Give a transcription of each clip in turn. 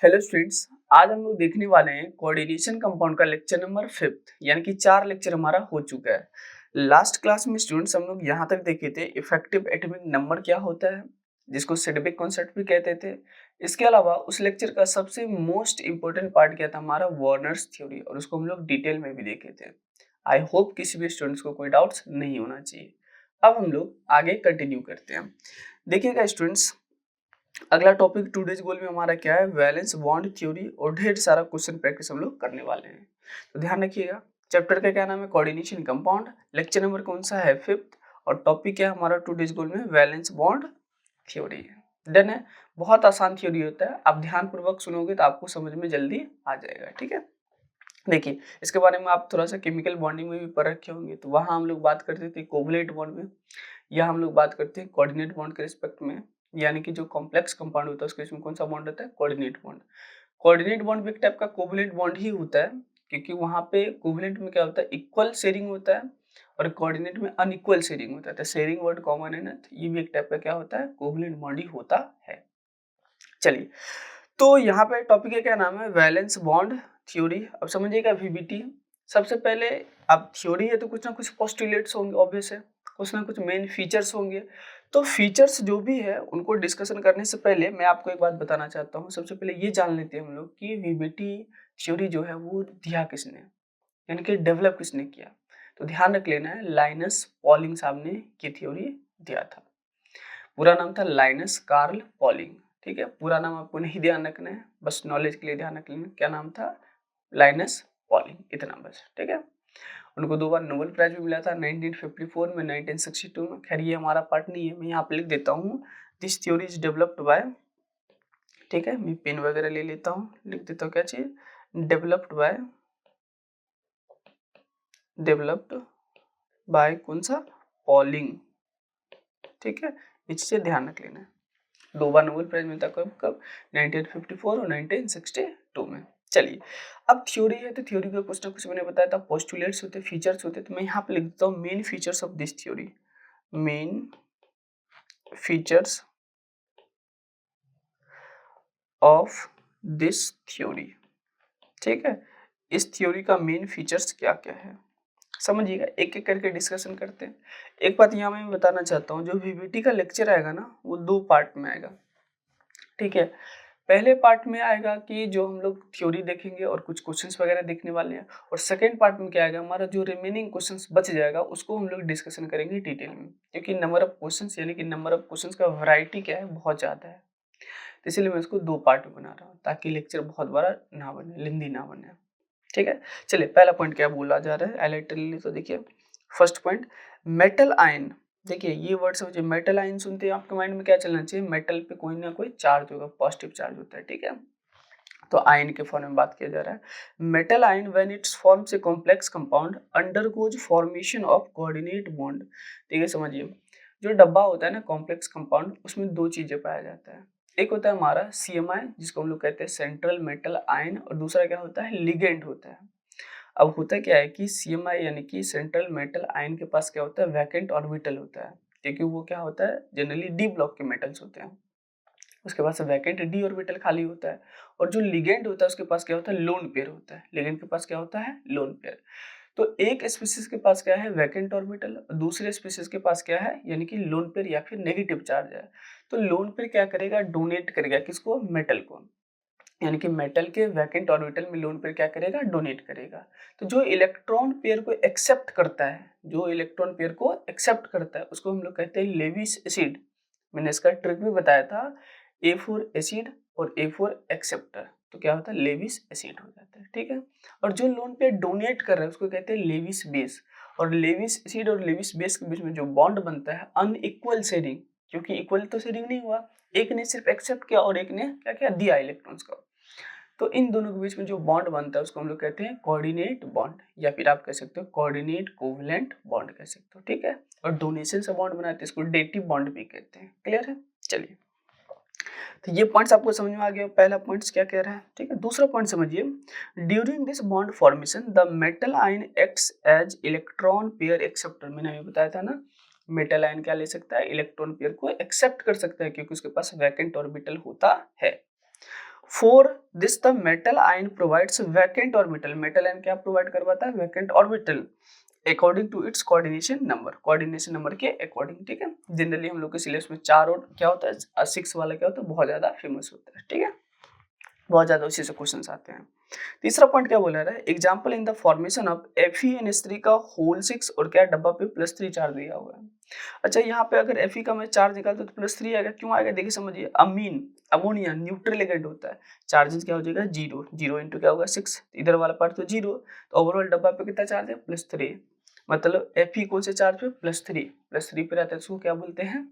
Hello students, आज हम लोग देखने वाले हैं कोऑर्डिनेशन कंपाउंड का लेक्चर नंबर 5 यानी कि 4 लेक्चर हमारा हो चुका है। लास्ट क्लास में स्टूडेंट्स हम लोग यहाँ तक देखे थे इफेक्टिव एटॉमिक नंबर क्या होता है, जिसको सिडेबिक कॉन्सेप्ट भी कहते थे। इसके अलावा उस लेक्चर का सबसे मोस्ट इंपॉर्टेंट पार्ट क्या था, हमारा वार्नर्स थ्योरी, और उसको हम लोग डिटेल में भी देखे थे। आई होप किसी भी स्टूडेंट्स को कोई डाउट्स नहीं होना चाहिए। अब हम लोग आगे कंटिन्यू करते हैं। देखिएगा स्टूडेंट्स, अगला टॉपिक टूडेज गोल में हमारा क्या है, वैलेंस बॉन्ड थ्योरी, और ढेर सारा क्वेश्चन प्रैक्टिस हम लोग करने वाले हैं। तो ध्यान रखिएगा, चैप्टर का क्या नाम है, कोऑर्डिनेशन कंपाउंड, लेक्चर नंबर कौन सा है, 5th, और टॉपिक क्या है हमारा टूडेज गोल में, वैलेंस बॉन्ड थ्योरी। डन है। बहुत आसान थ्योरी होता है, आप ध्यान पूर्वक सुनोगे तो आपको समझ में जल्दी आ जाएगा। ठीक है, देखिए इसके बारे में आप थोड़ा सा केमिकल बॉन्डिंग में भी पढ़ रखे होंगे, तो वहाँ हम लोग बात करते थे कोवलेंट बॉन्ड में, या हम लोग बात करते हैं कोऑर्डिनेट बॉन्ड के रिस्पेक्ट में, यानी कि जो कॉम्प्लेक्स कंपाउंड होता है उसके इसमें कौन सा बॉन्ड होता है, कोऑर्डिनेट बॉन्ड। कोऑर्डिनेट बॉन्ड भी एक टाइप का कोवलेंट बॉन्ड ही होता है, क्योंकि वहाँ पे कोवलेंट में क्या होता है, इक्वल शेयरिंग होता है, और कोऑर्डिनेट में अनइक्वल शेयरिंग होता है। तो शेयरिंग वर्ड कॉमन है ना, तो ये भी एक टाइप का क्या होता है, कोवलेंट बॉन्ड ही होता है। चलिए, तो यहाँ पे टॉपिक का क्या नाम है, वैलेंस बॉन्ड थ्योरी। अब समझिएगा वीबीटी, सबसे पहले अब थ्योरी है तो कुछ ना कुछ पोस्टुलेट्स होंगे, ऑब्वियस है, कुछ ना कुछ मेन फीचर्स होंगे। तो फीचर्स जो भी है उनको डिस्कशन करने से पहले मैं आपको एक बात बताना चाहता हूँ। सबसे पहले ये जान लेते हैं हम लोग कि वीबीटी थ्योरी जो है वो दिया किसने, यानी कि डेवलप किसने किया। तो ध्यान रख लेना है, लाइनस पॉलिंग साहब ने ये थ्योरी दिया था। पूरा नाम था लाइनस कार्ल पॉलिंग। ठीक है, पूरा नाम आपको नहीं ध्यान रखना है, बस नॉलेज के लिए ध्यान रख लेना। क्या नाम था, लाइनस पॉलिंग, इतना बस। ठीक है, उनको 2 बार नोबेल प्राइज भी मिला था, 1954 में, 1962 में। खैर ये हमारा पार्ट नहीं है, मैं यहाँ पे लिख देता हूँ, this theory is developed by. ठीक है, मैं पेन वगैरह ले लेता हूँ, लिख देता हूँ क्या चीज, डेवलप्ड बाय कौन सा, पॉलिंग। ठीक है, इस चीज ध्यान रख लेना है। 2 बार नोबेल प्राइज मिलता कब कब, 1954 और 1962 में। चलिए, अब थ्योरी है तो थ्योरी का कुछ ना कुछ मैंने बताया था, पोस्टुलेट्स होते, फीचर्स होते, तो मैं यहाँ पे लिख देता हूँ main features of this theory, main features of this theory. ठीक है, इस थ्योरी का मेन फीचर्स क्या क्या है, समझिएगा, एक एक करके डिस्कशन करते हैं। एक बात यहाँ मैं बताना चाहता हूँ, जो वीबीटी का लेक्चर आएगा ना, वो 2 पार्ट में आएगा। ठीक है, पहले पार्ट में आएगा कि जो हम लोग थ्योरी देखेंगे और कुछ क्वेश्चंस वगैरह देखने वाले हैं, और सेकंड पार्ट में क्या आएगा, हमारा जो रिमेनिंग क्वेश्चंस बच जाएगा उसको हम लोग डिस्कशन करेंगे डिटेल में, क्योंकि नंबर ऑफ क्वेश्चंस, यानी कि नंबर ऑफ क्वेश्चंस का वैरायटी क्या है, बहुत ज़्यादा है। तो इसलिए मैं इसको 2 पार्ट में बना रहा हूँ, ताकि लेक्चर बहुत बड़ा ना बने, लेंदी ना बने। ठीक है, चलिए पहला पॉइंट क्या बोला जा रहा है, हाइलाइट। तो देखिए फर्स्ट पॉइंट, मेटल आयन। देखिए ये वर्ड समझिए, मेटल आयन सुनते हैं आपके माइंड में क्या चलना चाहिए, मेटल पे कोई ना कोई चार्ज होगा, पॉजिटिव चार्ज होता है। ठीक है, तो आयन के फॉर्म में बात किया जा रहा है। Metal ion when it's forms a complex compound undergoes formation of coordinate bond. ठीक है, समझिए, जो डब्बा होता है ना कॉम्प्लेक्स कंपाउंड, उसमें 2 चीजें पाया जाता है। एक होता है हमारा CMI, जिसको हम लोग कहते हैं सेंट्रल मेटल आयन, और दूसरा क्या होता है, लिगेंड होता है। अब होता क्या है कि CMI यानी कि सेंट्रल मेटल आयन के पास क्या होता है, वैकेंट ऑर्बिटल होता है, क्योंकि वो क्या होता है, जनरली डी ब्लॉक के मेटल्स होते हैं, उसके पास वैकेंट डी ऑर्बिटल खाली होता है। और जो लिगेंड होता है उसके पास क्या होता है, लोन पेयर होता है। लिगेंड के पास क्या होता है, लोन पेयर। तो एक स्पीशीज के पास क्या है, वैकेंट ऑर्बिटल, दूसरे स्पीशीज के पास क्या है, यानी कि लोन पेयर या फिर नेगेटिव चार्ज है। तो लोन पेयर क्या करेगा, डोनेट करेगा किसको, मेटल को, यानी कि मेटल के वैकेंट ऑर्बिटल में लोन पेयर क्या करेगा, डोनेट करेगा। तो जो इलेक्ट्रॉन पेयर को एक्सेप्ट करता है, जो इलेक्ट्रॉन पेयर को एक्सेप्ट करता है, उसको हम लोग कहते हैं लेविस एसिड। मैंने इसका ट्रिक भी बताया था, A4 एसिड और A4 एक्सेप्टर, तो क्या होता है, लेविस एसिड हो जाता है। ठीक है, और जो लोन पेयर डोनेट कर रहा है उसको कहते हैं लेविस बेस। और लेविस एसिड और लेविस बेस के बीच में जो बॉन्ड बनता है, अनइक्वल शेयरिंग, क्योंकि इक्वल तो शेयरिंग नहीं हुआ, एक ने सिर्फ एक्सेप्ट किया और एक ने क्या किया, दिया इलेक्ट्रॉन्स को। तो इन दोनों के बीच में जो बॉन्ड बनता है उसको हम लोग कहते हैं कोऑर्डिनेट बॉन्ड, या फिर आप कह सकते हो कोऑर्डिनेट कोवलेंट बॉन्ड कह सकते हो। ठीक है, और डोनेशन से बॉन्ड बनाते हैं इसको डेटिव बॉन्ड भी कहते हैं। क्लियर है, चलिए, तो ये पॉइंट्स आपको समझ में आ गया, पहला पॉइंट्स क्या कह रहा है। ठीक है, दूसरा पॉइंट समझिए, during this bond formation the metal ion acts as electron pair acceptor. मैंने अभी बताया था ना, मेटल आयन क्या ले सकता है, इलेक्ट्रॉन पेयर को एक्सेप्ट कर सकता है, क्योंकि उसके पास वैकेंट ऑर्बिटल होता है। For this the metal ion provides vacant orbital, metal ion क्या प्रोवाइड करवाता है, vacant orbital according to its coordination number, coordination number के अकॉर्डिंग, ठीक है। जनरली हम लोग के सिलेबस में 4 और क्या होता है 6 वाला क्या होता है, बहुत ज्यादा फेमस होता है, ठीक है, बहुत ज्यादा उसी से क्वेश्चन आते हैं। तीसरा पॉइंट क्या बोला रहा है, example in the formation of FeNH3 का होल 6 और क्या डब्बा पे +3 चार्ज दिया हुआ है। अच्छा यहाँ पे अगर Fe का मैं चार्ज निकालता हूँ तो +3 आएगा, क्यों आएगा देखिए समझिए, अमीन अमोनिया न्यूट्रल एलिमेंट होता है, चार्जेस क्या हो जाएगा 0, 0 इंटू क्या होगा 6, इधर वाला पार्ट तो 0, तो ओवरऑल डब्बा पे कितना चार्ज है +3, मतलब Fe कौन से चार्ज पे +3 पे रहता है, इसको क्या बोलते हैं,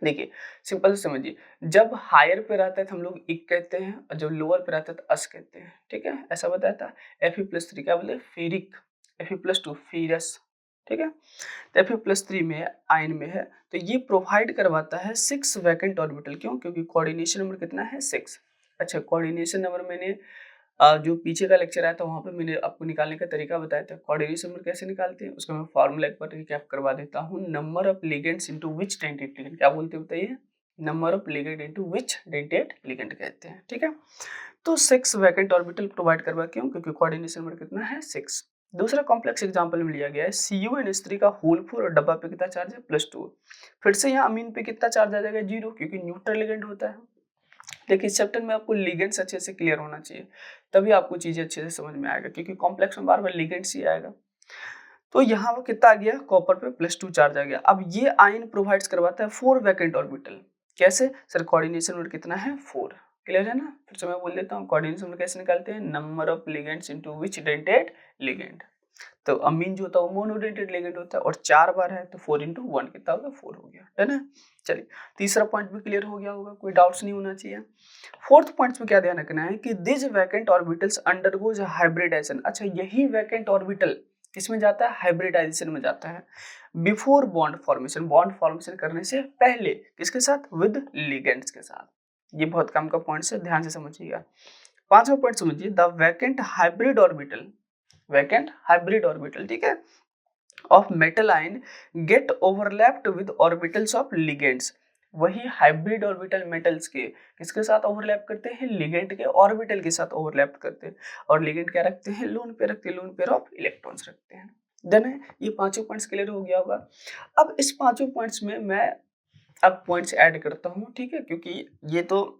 देखिए सिंपल से समझिए, जब हायर पे रहता है तो हम लोग इक कहते हैं और जब लोअर पे रहता है तो अस कहते हैं, ठीक है, ऐसा बताया था। Fe+3 क्या बोले, फेरिक, Fe+2 फेरस, ठीक है, तो Fe+3 में आयन में है, तो ये प्रोवाइड करवाता है 6 वैकेंट ऑर्बिटल, क्यों, क्योंकि कोऑर्डिनेशन नंबर कितना है 6। अच्छा कोऑर्डिनेशन नंबर मैंने जो पीछे का लेक्चर आया था वहाँ पे मैंने आपको निकालने का तरीका बताया था, कोऑर्डिनेशन नंबर कैसे निकालते हैं उसका मैं फार्मूला एक बार रिकैप करवा देता हूँ, number of ligands into which dentate ligand, क्या बोलते हैं बताइए, number of ligand into which dentate ligand कहते हैं, ठीक है। तो 6 वैकेंट ऑर्बिटल प्रोवाइड करवा, क्यों, क्योंकि कोऑर्डिनेशन नंबर कितना है 6। दूसरा कॉम्प्लेक्स एग्जांपल में लिया गया है CuNH3 का होल 4 और डब्बा पे कितना चार्ज है +2, फिर से यहाँ अमीन पे कितना चार्ज आ जाएगा 0, क्योंकि न्यूट्रल लिगेंड होता है। देखिए इस चैप्टर में आपको लिगेंड्स अच्छे से क्लियर होना चाहिए, तभी आपको चीजें अच्छे से समझ में आएगा, क्योंकि कॉम्प्लेक्स में बार बार लिगेंड्स ही आएगा। तो यहाँ वो कितना आ गया, कॉपर पे +2 चार्ज आ गया। अब ये आयन प्रोवाइड्स करवाता है 4 वैकेंट ऑर्बिटल, कैसे सर, कोऑर्डिनेशन नंबर कितना है 4, क्लियर है ना, फिर से मैं बोल देता हूँ, कोऑर्डिनेशन नंबर कैसे निकालते हैं, number of ligands into which dentate ligand, तो अमीन जो होता है वो मोनोडेंटेड लिगेंड होता है और 4 बार है तो 4 इंटू 1 कितना होगा 4 हो गया, है ना। चलिए तीसरा पॉइंट भी क्लियर हो गया होगा, कोई डाउट्स नहीं होना चाहिए। फोर्थ पॉइंट में क्या ध्यान रखना है कि this vacant orbitals undergoes hybridization, अच्छा यही वैकेंट ऑर्बिटल किसमें जाता है, हाइब्रिडाइजेशन में जाता है, before bond formation, bond formation करने से पहले, किसके साथ, विद लिगेंड्स के साथ। ये बहुत काम का पॉइंट है, ध्यान से समझिएगा। पांचवा पॉइंट समझिए, the vacant hybrid orbital, vacant hybrid orbital, ठीक है, of metal ion get overlapped with orbitals of ligands, वही हाइब्रिड ऑर्बिटल मेटल्स के किसके साथ ओवरलैप करते हैं, लिगेंड के ऑर्बिटल के साथ ओवरलैप करते हैं, और लिगेंड क्या रखते हैं, लोन पे रखते हैं, लोन पेयर ऑफ इलेक्ट्रॉन्स रखते हैं। डन है, ये पांचों पॉइंट्स क्लियर हो गया होगा। अब इस पांचों पॉइंट्स में मैं अब पॉइंट्स ऐड करता हूँ, ठीक है, क्योंकि ये तो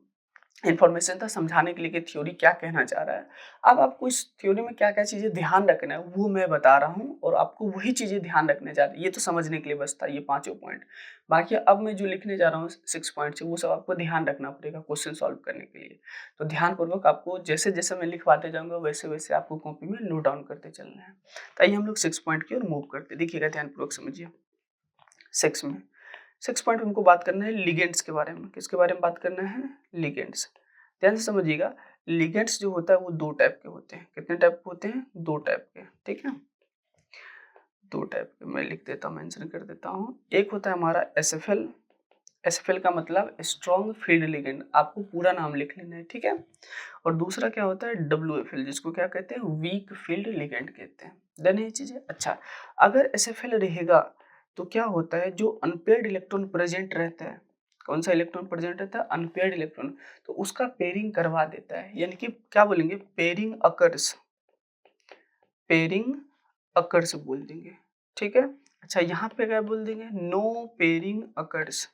इन्फॉर्मेशन था समझाने के लिए कि थ्योरी क्या कहना चाह रहा है। अब आपको इस थ्योरी में क्या क्या चीज़ें ध्यान रखना है वो मैं बता रहा हूँ, और आपको वही चीज़ें ध्यान रखने जा रही है, ये तो समझने के लिए बस था ये पांचों पॉइंट। बाकी अब मैं जो लिखने जा रहा हूँ 6 पॉइंट से वो सब आपको ध्यान रखना पड़ेगा क्वेश्चन सॉल्व करने के लिए। तो ध्यानपूर्वक आपको जैसे जैसे मैं लिखवाते जाऊँगा वैसे वैसे आपको कॉपी में नोट डाउन करते चलना है। तो आइए हम लोग 6 पॉइंट की ओर मूव करते, देखिएगा ध्यानपूर्वक समझिए। 6 में 6 पॉइंट हमको बात करना है लिगेंड्स के बारे में, किसके बारे में बात करना है, लिगेंड्स। ध्यान से समझिएगा, लिगेंड्स जो होता है वो 2 टाइप के होते हैं, कितने टाइप के होते हैं, 2 टाइप के, ठीक है, 2 टाइप के मैं लिख देता हूँ, मेंशन कर देता हूँ। एक होता है हमारा SFL, SFL का मतलब स्ट्रॉन्ग फील्ड लिगेंड, आपको पूरा नाम लिख लेना है, ठीक है। और दूसरा क्या होता है WFL, जिसको क्या कहते हैं, वीक फील्ड लिगेंड कहते हैं। डन है ये चीजें। अच्छा अगर SFL रहेगा तो क्या होता है, जो अनपेयर्ड इलेक्ट्रॉन प्रेजेंट रहता है, कौन सा इलेक्ट्रॉन प्रेजेंट रहता है, अनपेयर्ड इलेक्ट्रॉन, तो उसका पेयरिंग करवा देता है, यानी कि क्या बोलेंगे, पेयरिंग अकर्स, पेयरिंग अकर्स बोल देंगे, ठीक है। अच्छा यहाँ पे क्या बोल देंगे, नो पेयरिंग अकर्स,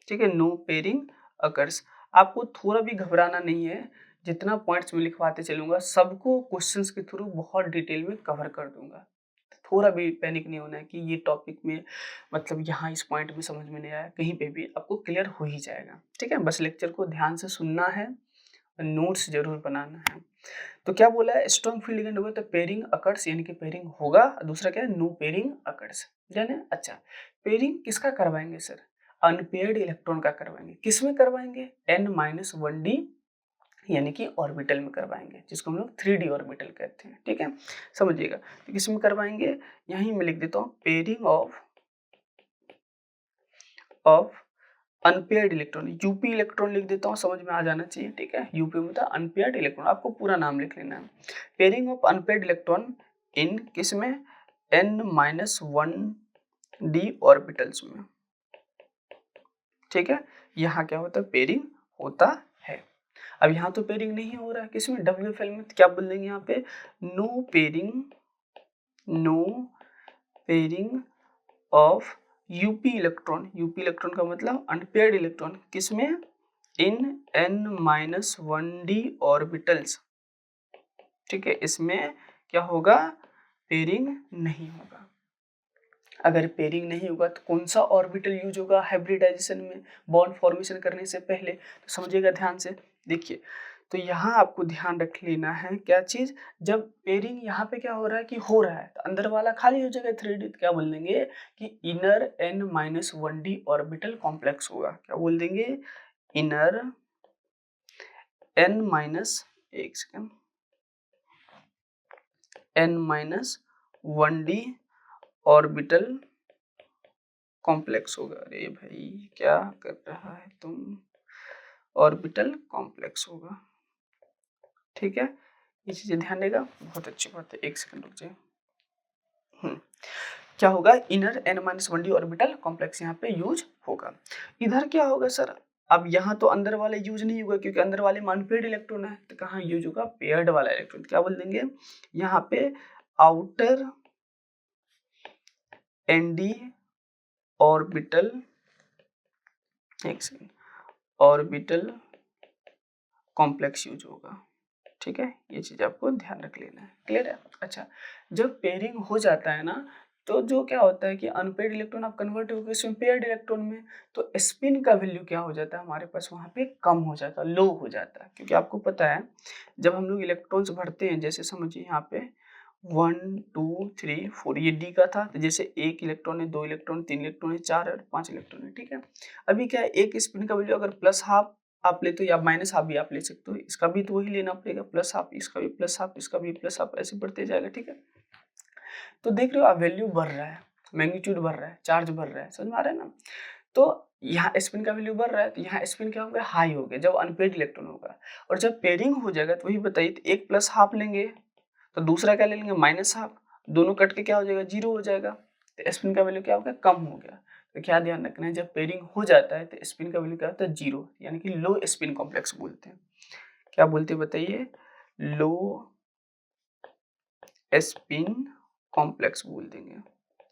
ठीक है, नो पेयरिंग अकर्स। आपको थोड़ा भी घबराना नहीं है, जितना पॉइंट्स में लिखवाते चलूंगा सबको क्वेश्चंस के थ्रू बहुत डिटेल में कवर कर दूंगा, थोड़ा भी पैनिक नहीं होना है कि ये टॉपिक में मतलब यहाँ इस पॉइंट में समझ में नहीं आया, कहीं पे भी आपको क्लियर हो ही जाएगा, ठीक है। बस लेक्चर को ध्यान से सुनना है, नोट्स जरूर बनाना है। तो क्या बोला है, स्ट्रॉन्ग फील्ड लिगेंड होगा तो पेयरिंग अकर्स, यानी कि पेयरिंग होगा, दूसरा क्या है, नो पेयरिंग अकर्स, जाने। अच्छा पेयरिंग किसका करवाएंगे सर, अनपेयर्ड इलेक्ट्रॉन का करवाएंगे, किस में करवाएंगे, n-1d यानी कि ऑर्बिटल में करवाएंगे, जिसको हम लोग 3d ऑर्बिटल कहते हैं, ठीक है, समझिएगा। तो किस में करवाएंगे, यहीं मैं लिख देता हूँ, pairing of unpaired electron, UP electron लिख देता हूँ, समझ में आ जाना चाहिए, ठीक है। यूपी में था अनपेयर्ड इलेक्ट्रॉन, आपको पूरा नाम लिख लेना है। Pairing of unpaired electron in किस में, n-1d ऑर्बिटल्स में, ठीक है। यहाँ क्या होता है, पेयरिंग होता है। अब यहाँ तो पेयरिंग नहीं हो रहा है किसमें, WFL में, तो क्या बोल देंगे यहाँ पे, no pairing of UP electron का मतलब अनपेयर्ड इलेक्ट्रॉन, किसमें, इन n-1d ऑर्बिटल्स। ठीक है, इसमें क्या होगा, पेयरिंग नहीं होगा। अगर पेयरिंग नहीं होगा तो कौन सा ऑर्बिटल यूज होगा हाइब्रिडाइजेशन में, बॉन्ड फॉर्मेशन करने से पहले, तो समझिएगा ध्यान से। देखिए, तो यहाँ आपको ध्यान रख लेना है क्या चीज, जब पेयरिंग यहाँ पे क्या हो रहा है कि हो रहा है तो अंदर वाला खाली हो जाएगा 3D, तो क्या बोल देंगे कि इनर n-1d ऑर्बिटल कॉम्प्लेक्स होगा। क्या बोल देंगे, इनर एक सेकेंड n-1d ऑर्बिटल कॉम्प्लेक्स होगा। अरे भाई क्या कर रहा है तुम, ऑर्बिटल कॉम्प्लेक्स होगा। ठीक है, ये चीजें ध्यान देगा, बहुत अच्छी बात है। एक सेकंड रुक जाइए। क्या होगा, इनर n-1d ऑर्बिटल कॉम्प्लेक्स यहाँ पे यूज होगा। इधर क्या होगा सर, अब यहाँ तो अंदर वाले यूज नहीं होगा क्योंकि अंदर वाले में अनपेयर्ड इलेक्ट्रॉन है, तो कहाँ यूज होगा, पेयर्ड वाला इलेक्ट्रॉन। क्या बोल देंगे यहाँ पे, आउटर nd ऑर्बिटल, एक सेकंड, ऑर्बिटल कॉम्प्लेक्स यूज होगा। ठीक है, ये चीज आपको ध्यान रख लेना है। क्लियर है। अच्छा, जब पेयरिंग हो जाता है ना, तो जो क्या होता है कि अनपेयर्ड इलेक्ट्रॉन आप कन्वर्ट हो गए इसमें पेयर्ड इलेक्ट्रॉन में, तो स्पिन का वैल्यू क्या हो जाता है हमारे पास, वहाँ पे कम हो जाता है, लो हो जाता है। क्योंकि आपको पता है जब हम लोग इलेक्ट्रॉन्स भरते हैं, जैसे समझिए यहाँ पे 1 2 3 4 ये डी का था, तो जैसे 1 इलेक्ट्रॉन है, 2 इलेक्ट्रॉन, 3 इलेक्ट्रॉन है, 4 और 5 इलेक्ट्रॉन है। ठीक है, अभी क्या है, एक स्पिन का वैल्यू अगर प्लस हाफ आप लेते हो या माइनस हाफ भी आप ले सकते हो, इसका भी तो वही लेना पड़ेगा, प्लस हाफ, इसका भी प्लस हाफ, इसका भी प्लस हाफ, ऐसे बढ़ते जाएगा। ठीक है, तो देख रहे हो आप, वैल्यू बढ़ रहा है, मैग्नीट्यूड बढ़ रहा है, चार्ज बढ़ रहा है, समझ में आ रहा है ना। तो यहाँ स्पिन का वैल्यू बढ़ रहा है, तो यहाँ स्पिन क्या होगा, हाई हो गया जब अनपेयर्ड इलेक्ट्रॉन होगा। और जब पेयरिंग हो जाएगा तो वही बताइए, तो एक प्लस हाफ लेंगे तो दूसरा क्या ले लेंगे, माइनस हाफ, दोनों कट के क्या हो जाएगा, जीरो हो जाएगा। तो स्पिन का वैल्यू क्या हो गया, कम हो गया। तो क्या ध्यान रखना है, जब पेयरिंग हो जाता है तो स्पिन का वैल्यू क्या होता है, जीरो, यानी कि लो स्पिन कॉम्प्लेक्स बोलते हैं। क्या बोलते हैं बताइए, लो स्पिन कॉम्प्लेक्स बोल देंगे।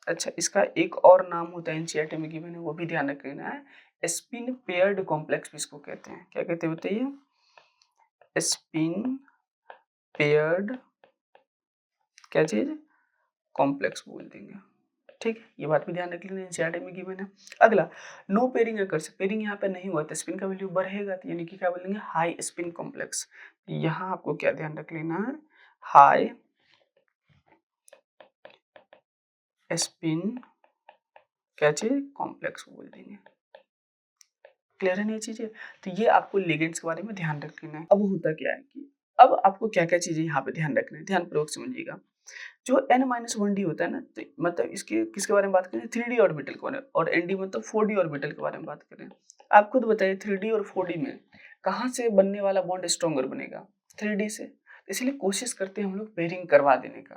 अच्छा, इसका एक और नाम होता है एनसीईआरटी में गिवन है, वो भी ध्यान रख लेना है, स्पिन पेयर्ड कॉम्प्लेक्स भी इसको कहते हैं। क्या कहते हैं बताइए, स्पिन पेयर्ड क्या चीज, कॉम्प्लेक्स बोल देंगे। ठीक है, ये बात भी ध्यान रख लेना, एनसीईआरटी में गिवन है। अगला, नो पेयरिंग अगर पेयरिंग यहाँ पे नहीं हुआ तो स्पिन का वैल्यू बढ़ेगा, तो यानी कि क्या बोलेंगे, हाई स्पिन कॉम्प्लेक्स। यहाँ आपको क्या ध्यान रख लेना है, हाई स्पिन क्या चीज, कॉम्प्लेक्स बोल देंगे। क्लियर है ना ये चीजें। तो ये आपको लिगेंड्स के बारे में ध्यान रख लेना है। अब होता क्या है कि अब आपको क्या क्या चीजें यहाँ पे ध्यान रखना है, ध्यानपूर्वक समझिएगा। जो n-1d होता है ना, तो मतलब इसके किसके बारे में बात करें, 3d ऑर्बिटल के बारे में, और nd मतलब 4d ऑर्बिटल के बारे में बात करें। आप खुद बताइए 3d और 4d में कहाँ से बनने वाला बॉन्ड स्ट्रॉन्गर बनेगा, 3d से। इसलिए कोशिश करते हैं हम लोग पेयरिंग करवा देने का,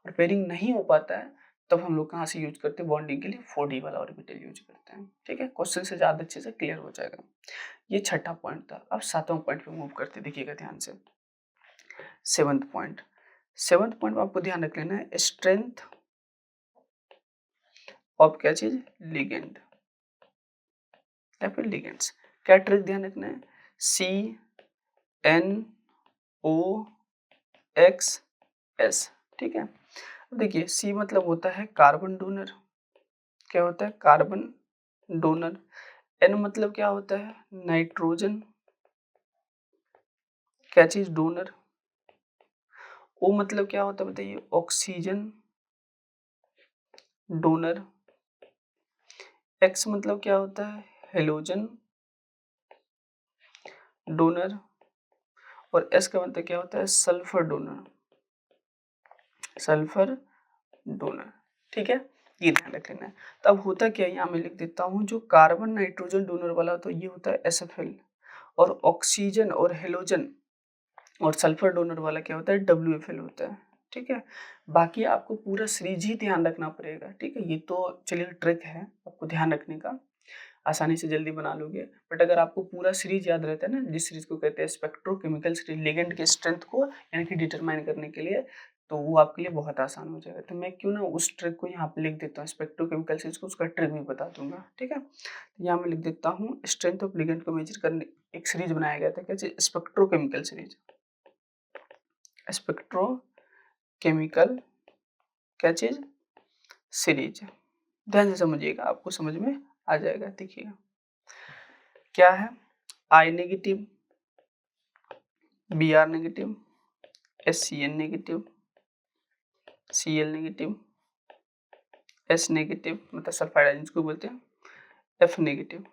और पेयरिंग नहीं हो पाता है तब हम लोग कहाँ से यूज करते हैं, बॉन्डिंग के लिए 4d वाला ऑर्बिटल यूज करते हैं। ठीक है, क्वेश्चन से ज्यादा अच्छे से क्लियर हो जाएगा। ये छठा पॉइंट था। अब सातवां पॉइंट पे मूव करते, देखिएगा ध्यान से। सेवंथ पॉइंट में आपको ध्यान रख लेना है, स्ट्रेंथ ऑफ क्या चीज, लिगेंड या फिर लिगेंड्स। क्या ट्रिक ध्यान रखना है, CNOX ठीक है। देखिए, C मतलब होता है कार्बन डोनर, क्या होता है, कार्बन डोनर। N मतलब क्या होता है, नाइट्रोजन क्या चीज, डोनर। O मतलब क्या होता है बताइए, ऑक्सीजन डोनर। X मतलब क्या होता है, हेलोजन डोनर। और S का मतलब क्या होता है, सल्फर डोनर, सल्फर डोनर। ठीक है, ये ध्यान रख लेना है। तब होता क्या है, यहाँ मैं लिख देता हूँ, जो कार्बन नाइट्रोजन डोनर वाला तो ये होता है SFL, और ऑक्सीजन और हेलोजन और सल्फर डोनर वाला क्या होता है, WFL होता है। ठीक है, बाकी आपको पूरा सीरीज ही ध्यान रखना पड़ेगा। ठीक है, ये तो चलिए ट्रिक है आपको ध्यान रखने का। आसानी से जल्दी बना लोगे। बट अगर आपको पूरा सीरीज याद रहता है ना, जिस सीरीज को कहते हैं स्पेक्ट्रोकेमिकल सीरीज, लिगेंड के स्ट्रेंथ को यानी कि डिटरमाइन करने के लिए, तो वो आपके लिए बहुत आसान हो जाएगा। तो मैं क्यों ना उस ट्रिक को यहाँ पे लिख देता हूँ, स्पेक्ट्रोकेमिकल सीरीज को, उसका ट्रिक भी बता दूंगा, ठीक है। तो यहाँ मैं लिख देता हूँ स्ट्रेंथ ऑफ लिगेंड को मेजर करने एक सीरीज बनाया गया था, क्या चीज, स्पेक्ट्रोकेमिकल सीरीज, स्पेक्ट्रोकेमिकल क्या चीज, सीरीज। ध्यान से समझिएगा, आपको समझ में आ जाएगा। देखिएगा क्या है, I negative, B R negative, S C N negative, C L negative, S negative मतलब सल्फाइड आयंस को बोलते हैं, एफ नेगेटिव,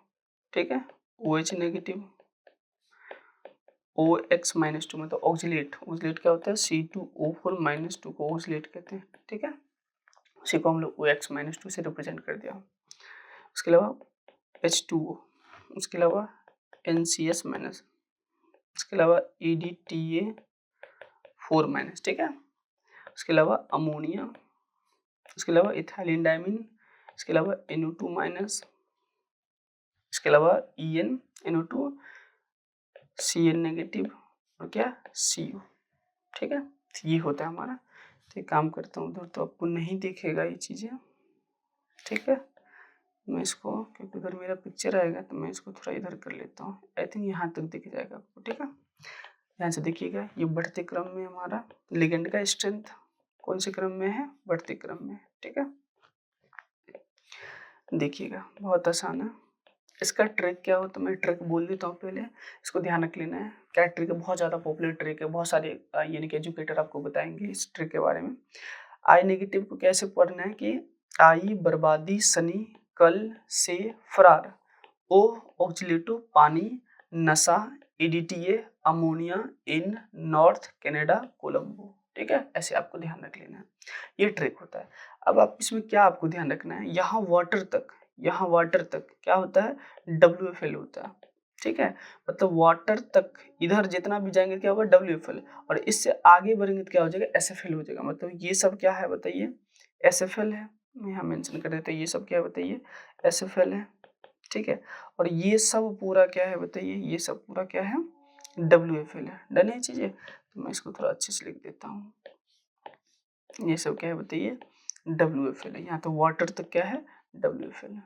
ठीक है, O H negative, O X minus two मतलब ऑक्सिलेट, ऑक्सिलेट क्या होता है, C2O4 माइनस टू को ऑक्सिलेट कहते हैं, ठीक है। उसी को हम लोग OX माइनस टू से रिप्रेजेंट कर दिया। उसके अलावा H2O, उसके अलावा NCS माइनस, उसके अलावा EDTA4 माइनस, ठीक है। उसके अलावा अमोनिया, उसके अलावा इथाइलिन डायमीन, इसके अलावा NO2 माइनस, इसके अलावा NO2, Cn नेगेटिव और क्या Cu, ठीक है। तो ये होता है हमारा। तो एक काम करता हूँ उधर तो आपको नहीं दिखेगा ये चीज़ें, ठीक है। मैं इसको, क्योंकि उधर मेरा पिक्चर आएगा तो मैं इसको थोड़ा इधर कर लेता हूँ। आई थिंक यहाँ तक दिख जाएगा आपको, ठीक है। ध्यान से देखिएगा, ये बढ़ते क्रम में हमारा लिगेंड का स्ट्रेंथ कौन से क्रम में है, बढ़ते क्रम में, ठीक है। देखिएगा बहुत आसान है। इसका ट्रिक क्या हो, तो मैं ट्रिक बोल देता हूँ पहले, इसको ध्यान रख लेना है। क्या ट्रिक है, बहुत ज़्यादा पॉपुलर ट्रिक है, बहुत सारे यानी कि एजुकेटर आपको बताएंगे इस ट्रिक के बारे में। आई नेगेटिव को कैसे पढ़ना है कि आई बर्बादी सनी कल से फरार, ओ ऑक्सिलेटो पानी नशा EDTA अमोनिया इन नॉर्थ कनाडा कोलंबो, ठीक है। ऐसे आपको ध्यान रख लेना है, ये ट्रिक होता है। अब आप इसमें क्या आपको ध्यान रखना है, यहाँ वाटर तक क्या होता है, WFL होता है, ठीक है। मतलब वाटर तक इधर जितना भी जाएंगे क्या होगा, WFL, और इससे आगे बढ़ेंगे तो क्या हो जाएगा, SFL हो जाएगा। मतलब ये सब क्या है बताइए, SFL है, यहाँ मेंशन कर देते हैं, ये सब क्या है बताइए, SFL है, ठीक है। और ये सब पूरा क्या है बताइए, ये सब पूरा क्या है, WFL है। डन है चीजें, तो मैं इसको थोड़ा अच्छे से लिख देता हूँ, ये सब क्या है बताइए, WFL है। यहाँ तो वाटर तक क्या है, WFL है।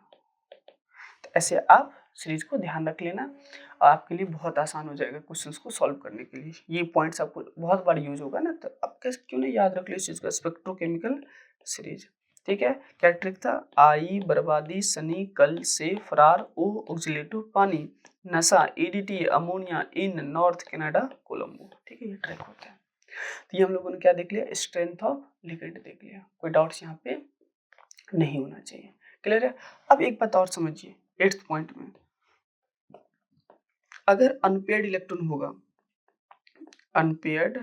तो ऐसे आप सीरीज को ध्यान रख लेना, और आपके लिए बहुत आसान हो जाएगा क्वेश्चंस को सॉल्व करने के लिए। ये पॉइंट्स आपको बहुत बार यूज होगा ना, तो आप कैसे क्यों नहीं याद रख लो इस चीज का, स्पेक्ट्रोकेमिकल सीरीज, ठीक है। क्या ट्रिक था, आई बर्बादी सनी कल से फरार, ओ ऑक्सिलेटिव पानी नशा EDTA अमोनिया इन नॉर्थ कनाडा कोलंबो, ठीक है। ये ट्रिक होता है। तो ये हम लोगों ने क्या देख लिया, स्ट्रेंथ ऑफ लिगेंड देख लिया, कोई डाउट्स यहाँ पे नहीं होना चाहिए, क्लियर है। अब एक बात और समझिए, 8th पॉइंट में, अगर अनपेयर्ड इलेक्ट्रॉन होगा, अनपेयर्ड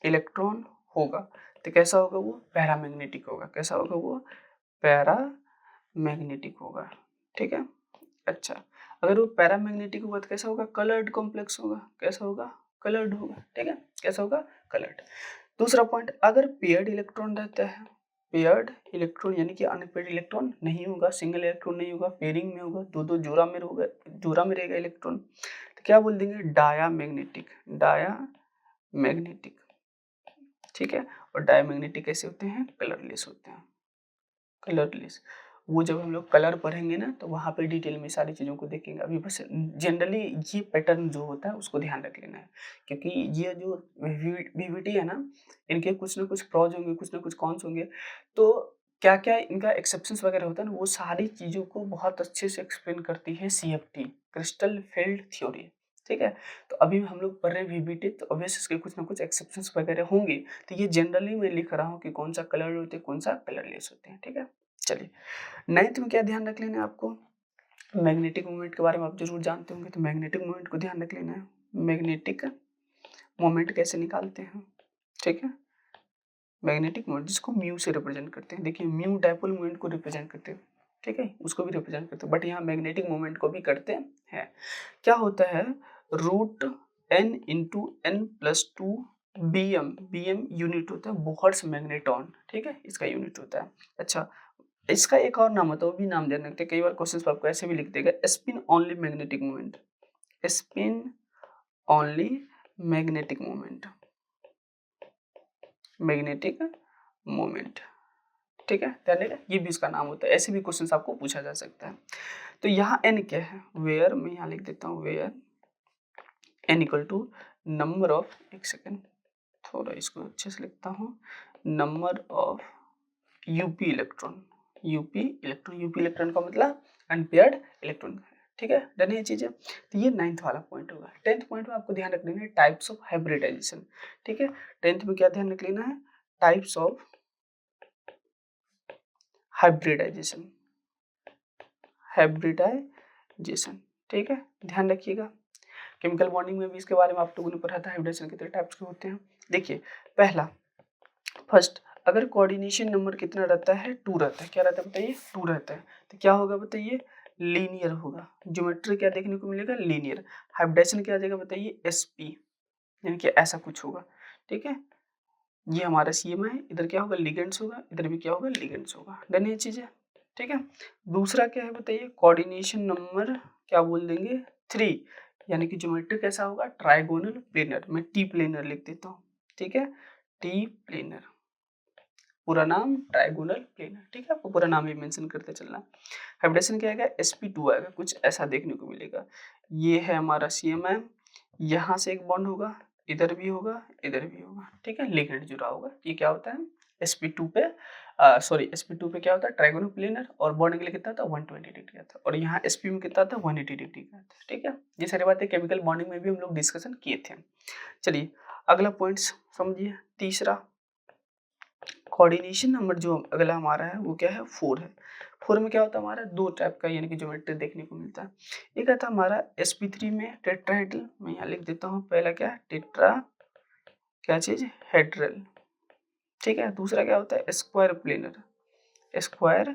इलेक्ट्रॉन होगा तो कैसा होगा, वो पैरामैग्नेटिक होगा। कैसा होगा, वो पैरामैग्नेटिक होगा, ठीक है। अच्छा, अगर वो पैरामैग्नेटिक होगा तो कैसा होगा, कलर्ड कॉम्प्लेक्स होगा। कैसा होगा, कलर्ड होगा, ठीक है। कैसा होगा, कलर्ड। दूसरा पॉइंट, अगर पेयर्ड इलेक्ट्रॉन रहता है, पेयर्ड इलेक्ट्रॉन यानी कि अनपेयर्ड इलेक्ट्रॉन नहीं होगा, सिंगल इलेक्ट्रॉन नहीं होगा, पेयरिंग में होगा, दो दो जोड़ा में होगा, जोड़ा में रहेगा इलेक्ट्रॉन, तो क्या बोल देंगे, डायामैग्नेटिक, डायामैग्नेटिक, ठीक है। और डायामैग्नेटिक कैसे होते हैं, कलरलेस होते हैं, कलरलेस। वो जब हम लोग कलर पढ़ेंगे ना तो वहाँ पे डिटेल में सारी चीज़ों को देखेंगे। अभी बस जनरली ये पैटर्न जो होता है उसको ध्यान रख लेना है, क्योंकि ये जो VVT है ना, इनके कुछ ना कुछ प्रॉज होंगे, कुछ ना कुछ कॉन्स होंगे। तो क्या क्या इनका एक्सेप्शंस वगैरह होता है ना, वो सारी चीज़ों को बहुत अच्छे से एक्सप्लेन करती है CFT, क्रिस्टल फील्ड थ्योरी, ठीक है। तो अभी हम लोग पढ़ रहे हैं VVT, तो ऑब्वियस इसके कुछ ना कुछ एक्सेप्शंस वगैरह होंगे। तो ये जनरली मैं लिख रहा हूँ कि कौन सा कलर होते हैं, कौन सा कलरलेस होते हैं, ठीक है। चलिए, 9th में क्या ध्यान रख लेना है आपको, मैग्नेटिक मोमेंट के बारे में आप जरूर जानते होंगे, तो मैग्नेटिक मोमेंट को ध्यान रख लेना है। मैग्नेटिक मोमेंट कैसे निकालते हैं, ठीक है। मैग्नेटिक मोमेंट जिसको म्यू से रिप्रेजेंट करते हैं, देखिए म्यू डायपोल मोमेंट को रिप्रेजेंट करते हैं, ठीक है, उसको भी रिप्रेजेंट करते हैं, बट यहाँ मैग्नेटिक मोमेंट को भी करते हैं। क्या होता है, √n × n+2 BM, BM unit होता है बोहर्स मैग्नेटॉन, ठीक है, इसका यूनिट होता है। अच्छा, इसका एक और नाम होता है, वो भी नाम ध्यान रखते हैं, कई बार क्वेश्चन पर आपको ऐसे भी लिख देगा, spin only magnetic moment, spin only magnetic moment, magnetic moment, ठीक है, ध्यान देगा, ये भी इसका नाम होता है। ऐसे भी क्वेश्चन आपको पूछा जा सकता है। तो यहाँ n क्या है, वेयर, मैं यहाँ लिख देता हूँ where n equal to number of, एक सेकेंड थोड़ा इसको अच्छे से लिखता हूँ, number of UP electron, UP electron, UP electron का मतलब अनपेयर्ड इलेक्ट्रॉन, ठीक है, डन है ये चीजें। तो ये 9th वाला पॉइंट होगा। 10th पॉइंट में आपको ध्यान रख लेना है टाइप्स ऑफ हाइब्रिडाइजेशन, ठीक है, 10th में क्या ध्यान रख लेना है, टाइप्स ऑफ हाइब्रिडाइजेशन, हाइब्रिडाइजेशन, ठीक है, ध्यान रखिएगा। केमिकल बॉन्डिंग में भी इसके बारे में आप लोगों ने पढ़ा था, हाइब्रिडाइजेशन कितने टाइप्स के होते हैं। देखिए पहला, फर्स्ट, अगर कोऑर्डिनेशन नंबर कितना रहता है, 2 रहता है, क्या रहता है बताइए, 2 रहता है, तो क्या होगा बताइए, लीनियर होगा, ज्योमेट्री क्या देखने को मिलेगा, लीनियर। हाइब्रिडाइजेशन क्या आ जाएगा बताइए, sp, यानी कि ऐसा कुछ होगा, ठीक है, ये हमारा CM है, इधर क्या होगा, लिगेंड्स होगा, इधर भी क्या होगा, लिगेंड्स होगा, डन ये चीजें, ठीक है। दूसरा क्या है बताइए, कोऑर्डिनेशन नंबर क्या बोल देंगे, 3, यानी कि ज्योमेट्री कैसा होगा, ट्राइगोनल प्लेनर, मैं टी प्लेनर लिख देता हूँ, ठीक है, टी प्लेनर, पूरा नाम ट्राइगोनल प्लेनर, ठीक है, आपको पूरा नाम ही मेंशन करते चलना। हाइब्रिडेशन क्या आएगा, sp2 आएगा, कुछ ऐसा देखने को मिलेगा। ये है हमारा CMI, यहाँ से एक बॉन्ड होगा, इधर भी होगा, इधर भी होगा, ठीक है, लिगेंड जुड़ा होगा। ये क्या होता है, sp2 पे sp2 पे क्या होता है, ट्राइगोनल प्लेनर, और बॉन्ड के लिए कितना था, 120 डिग्री था, और यहाँ sp में कितना था, 180 डिग्री का था, ठीक है। ये सारी बातें केमिकल बॉन्डिंग में भी हम लोग डिस्कशन किए थे। चलिए अगला पॉइंट समझिए, तीसरा, कोऑर्डिनेशन नंबर जो अगला हमारा है वो क्या है, 4 है। 4 में क्या होता है हमारा, 2 टाइप का यानी कि ज्योमेट्री देखने को मिलता है। एक आता है हमारा sp3 में टेट्राहेड्रल, मैं यहाँ लिख देता हूँ, पहला क्या है, टेट्रा क्या चीज, हेड्रल, ठीक है। दूसरा क्या होता है, स्क्वायर प्लेनर, स्क्वायर